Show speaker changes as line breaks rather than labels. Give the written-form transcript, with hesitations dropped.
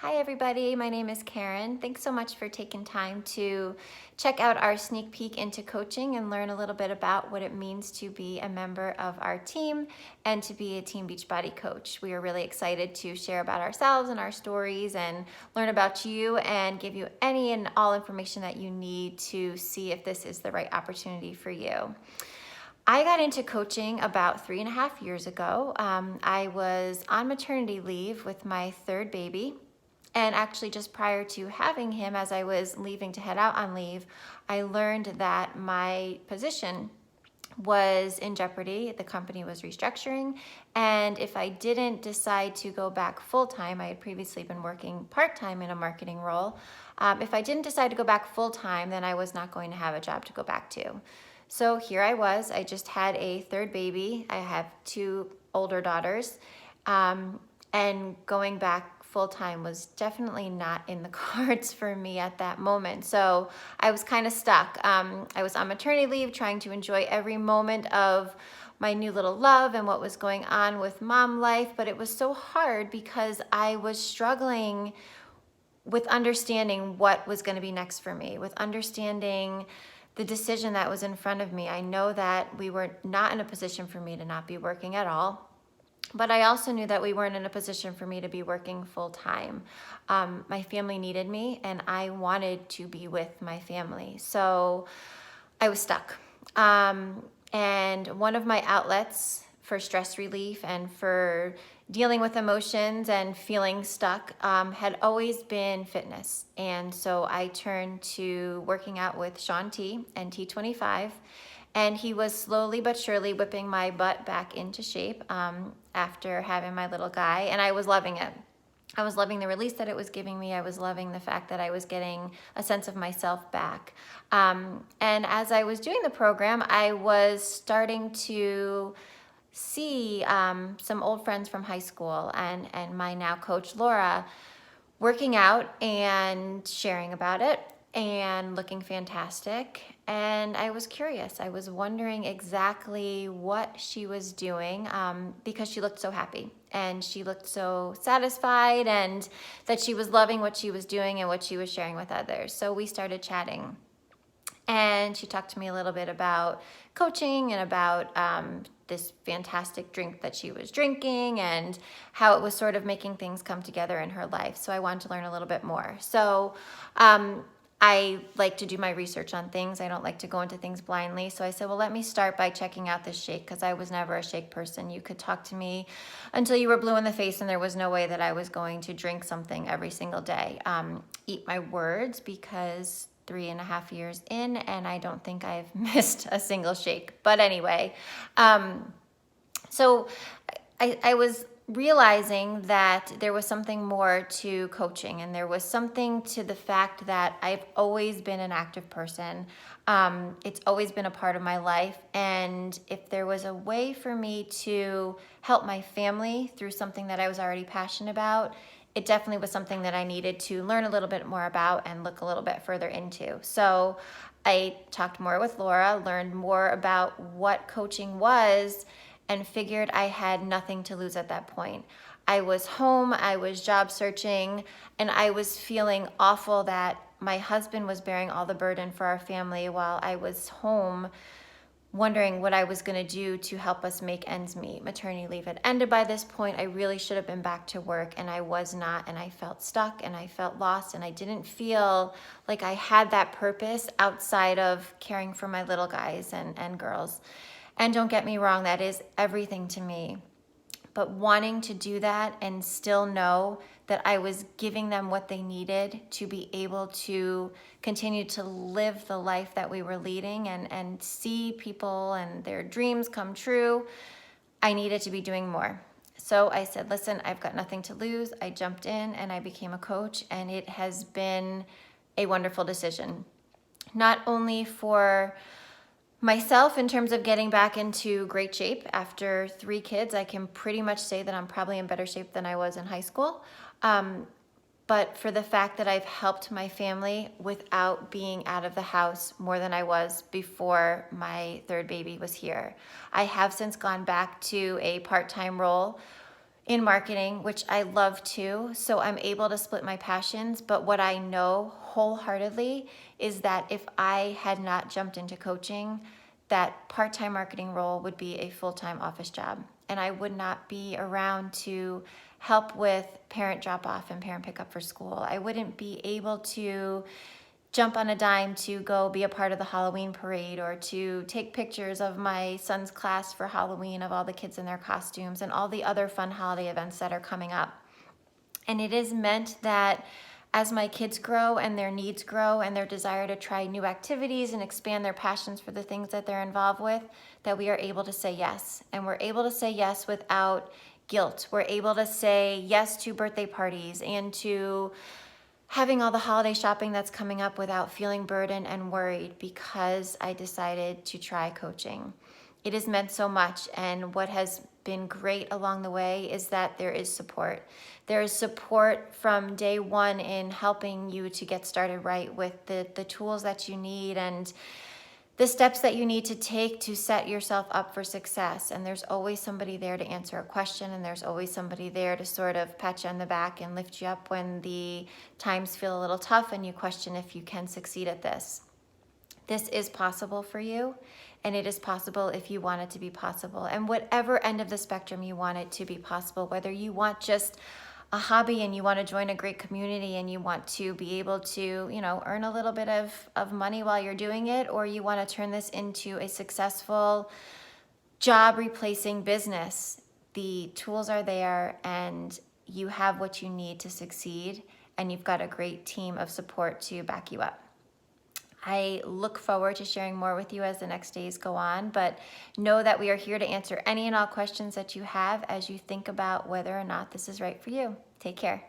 Hi everybody, my name is Karen. Thanks so much for taking time to check out our sneak peek into coaching and learn a little bit about what it means to be a member of our team and to be a Team Beachbody coach. We are really excited to share about ourselves and our stories and learn about you and give you any and all information that you need to see if this is the right opportunity for you. I got into coaching about 3.5 years ago. I was on maternity leave with my third baby. And actually, just prior to having him, as I was leaving to head out on leave, I learned that my position was in jeopardy. The company was restructuring. And if I didn't decide to go back full time, I had previously been working part time in a marketing role. If I didn't decide to go back full time, then I was not going to have a job to go back to. So here I was. I just had a third baby. I have two older daughters. And going back full time was definitely not in the cards for me at that moment. So I was kind of stuck. I was on maternity leave trying to enjoy every moment of my new little love and what was going on with mom life, but it was so hard because I was struggling with understanding what was going to be next for me, with understanding the decision that was in front of me. I know that we were not in a position for me to not be working at all. But I also knew that we weren't in a position for me to be working full time. My family needed me and I wanted to be with my family. So I was stuck. And one of my outlets for stress relief and for dealing with emotions and feeling stuck had always been fitness. And so I turned to working out with Shaun T and T25. And he was slowly but surely whipping my butt back into shape after having my little guy. And I was loving it. I was loving the release that it was giving me. I was loving the fact that I was getting a sense of myself back. And as I was doing the program, I was starting to see some old friends from high school and my now coach, Laura, working out and sharing about it and looking fantastic. And I was curious. I was wondering exactly what she was doing because she looked so happy and she looked so satisfied and that she was loving what she was doing and what she was sharing with others. So we started chatting. And she talked to me a little bit about coaching and about this fantastic drink that she was drinking and how it was sort of making things come together in her life. So I wanted to learn a little bit more. So I like to do my research on things. I don't like to go into things blindly. So I said, well, let me start by checking out this shake because I was never a shake person. You could talk to me until you were blue in the face and there was no way that I was going to drink something every single day. Eat my words because 3.5 years in and I don't think I've missed a single shake. But anyway, so I was realizing that there was something more to coaching and there was something to the fact that I've always been an active person. It's always been a part of my life. And if there was a way for me to help my family through something that I was already passionate about, it definitely was something that I needed to learn a little bit more about and look a little bit further into. So I talked more with Laura, learned more about what coaching was, and figured I had nothing to lose at that point. I was home, I was job searching, and I was feeling awful that my husband was bearing all the burden for our family while I was home wondering what I was going to do to help us make ends meet. Maternity leave had ended by this point. I really should have been back to work and I was not, and I felt stuck and I felt lost and I didn't feel like I had that purpose outside of caring for my little guys and girls. And don't get me wrong, that is everything to me. But wanting to do that and still know that I was giving them what they needed to be able to continue to live the life that we were leading and see people and their dreams come true, I needed to be doing more. So I said, listen, I've got nothing to lose. I jumped in and I became a coach, and it has been a wonderful decision. Not only for myself in terms of getting back into great shape after 3 kids, I can pretty much say that I'm probably in better shape than I was in high school. But for the fact that I've helped my family without being out of the house more than I was before my third baby was here. I have since gone back to a part-time role in marketing, which I love too. So I'm able to split my passions. But what I know wholeheartedly is that if I had not jumped into coaching, that part-time marketing role would be a full-time office job. And I would not be around to help with parent drop-off and parent pickup for school. I wouldn't be able to jump on a dime to go be a part of the Halloween parade or to take pictures of my son's class for Halloween of all the kids in their costumes and all the other fun holiday events that are coming up. And it is meant that as my kids grow and their needs grow and their desire to try new activities and expand their passions for the things that they're involved with, that we are able to say yes. And we're able to say yes without guilt. We're able to say yes to birthday parties and to having all the holiday shopping that's coming up without feeling burdened and worried because I decided to try coaching. It has meant so much, and what has been great along the way is that there is support. There is support from day one in helping you to get started right with the tools that you need and the steps that you need to take to set yourself up for success. And there's always somebody there to answer a question, and there's always somebody there to sort of pat you on the back and lift you up when the times feel a little tough and you question if you can succeed at this. This is possible for you, and it is possible if you want it to be possible. And whatever end of the spectrum you want it to be possible, whether you want just a hobby and you want to join a great community and you want to be able to, earn a little bit of money while you're doing it, or you want to turn this into a successful job replacing business, the tools are there and you have what you need to succeed, and you've got a great team of support to back you up. I look forward to sharing more with you as the next days go on, but know that we are here to answer any and all questions that you have as you think about whether or not this is right for you. Take care.